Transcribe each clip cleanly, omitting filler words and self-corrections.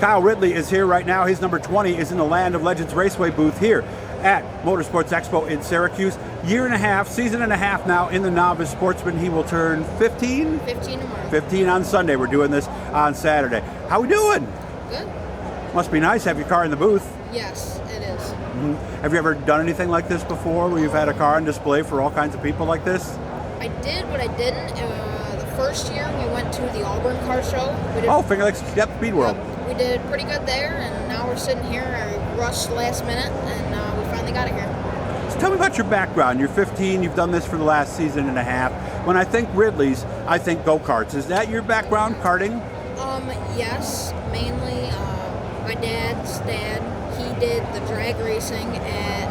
Kyle Ridley is here right now. His number 20 is in the Land of Legends Raceway booth here at Motorsports Expo in Syracuse. Season and a half now in the Novice Sportsman. He will turn 15? 15 tomorrow. 15 on Sunday. We're doing this on Saturday. How we doing? Good. Must be nice to have your car in the booth. Yes, it is. Mm-hmm. Have you ever done anything like this before, where you've had a car on display for all kinds of people like this? I did, but I didn't. The first year we went to the Auburn Car Show. Finger Lakes, Speed World. We did pretty good there, and now we're sitting here. I rushed last minute, and we finally got it here. So tell me about your background. You're 15. You've done this for the last season and a half. When I think Ridley's, I think go-karts. Is that your background, karting? Yes, mainly. My dad's dad, he did the drag racing at,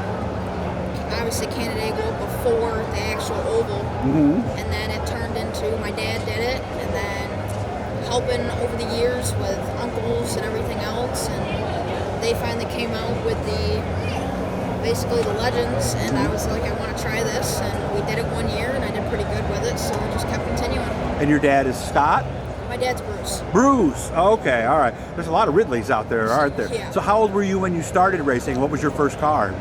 obviously, Canandaigua before the actual oval. Mm-hmm. And then it turned into, my dad did it, and then helping over the years with uncles and everything else, and they finally came out with basically the Legends, and I was like, I want to try this, and we did it 1 year, and I did pretty good with it, so we just kept continuing. And your dad is Scott? My dad's Bruce. Bruce. Okay, all right. There's a lot of Ridleys out there, aren't there? Yeah. So how old were you when you started racing? What was your first car?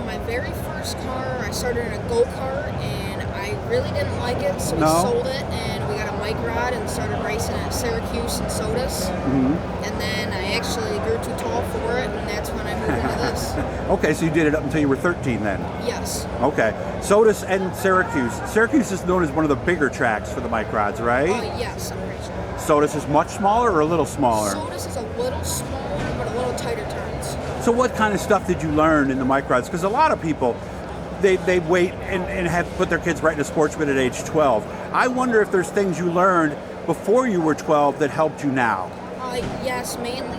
My very first car, I started in a go-kart, and I really didn't like it, so we No? sold it, and we got a Microd and started racing at Syracuse and Sodas. Mm-hmm. And then I actually grew too tall for it, and that's when I moved into this. Okay, so you did it up until you were 13 then? Yes. Okay. Sodas and Syracuse. Syracuse is known as one of the bigger tracks for the Microds, right? Yes, I'm pretty sure. Sodas is much smaller or a little smaller? Sodas is a little smaller, but a little tighter turns. So what kind of stuff did you learn in the Microds? Because a lot of people, they wait and have put their kids right into sportsman at age 12. I wonder if there's things you learned before you were 12 that helped you now. Yes, mainly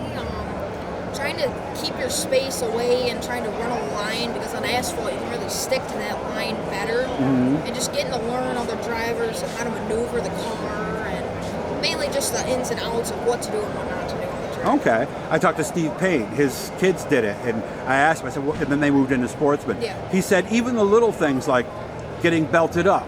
trying to keep your space away and trying to run a line, because on asphalt you can really stick to that line better. Mm-hmm. And just getting to learn other drivers and how to maneuver the car, and mainly just the ins and outs of what to do and what not to do on the track. Okay. I talked to Steve Payne. His kids did it, and I asked him, I said, and then they moved into sportsman. Yeah. He said even the little things like getting belted up,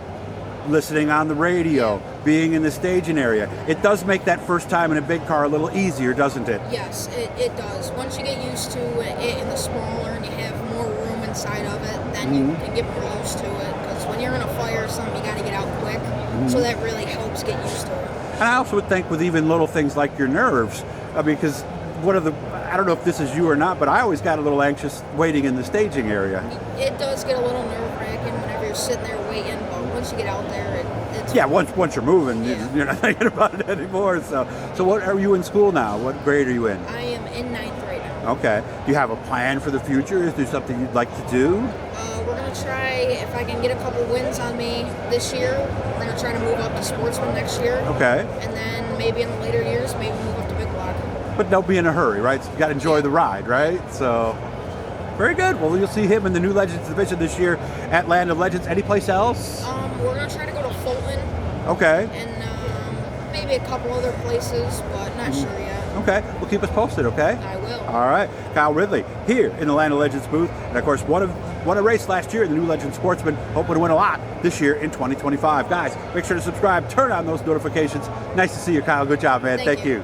listening on the radio, being in the staging area, it does make that first time in a big car a little easier, doesn't it? Yes, it does. Once you get used to it in the smaller and you have more room inside of it, then you can get more used to it. Because when you're in a fire or something, you got to get out quick. So that really helps get used to it. And I also would think with even little things like your nerves, because I don't know if this is you or not, but I always got a little anxious waiting in the staging area. It does get a little nerve-wracking whenever you're sitting there waiting, but once you get out there, it's... Yeah, once you're moving, Yeah. you're not thinking about it anymore. So what are you in school now? What grade are you in? I am in 9th right now. Okay. Do you have a plan for the future? Is there something you'd like to do? We're going to try, if I can get a couple wins on me this year, we're going to try to move up to sportsman next year. Okay. And then maybe in the later years, maybe move up to big block. But don't be in a hurry, right? So you got to enjoy the ride, right? So, very good. Well, you'll see him in the new Legends division this year at Land of Legends. Any place else? We're going to try to go to Fulton. Okay. And maybe a couple other places, but not sure yet. Okay. Well, keep us posted, okay? I will. All right. Kyle Ridley here in the Land of Legends booth. And, of course, won a race last year in the new Legends Sportsman. Hoping to win a lot this year in 2025. Guys, make sure to subscribe. Turn on those notifications. Nice to see you, Kyle. Good job, man. Thank you. you.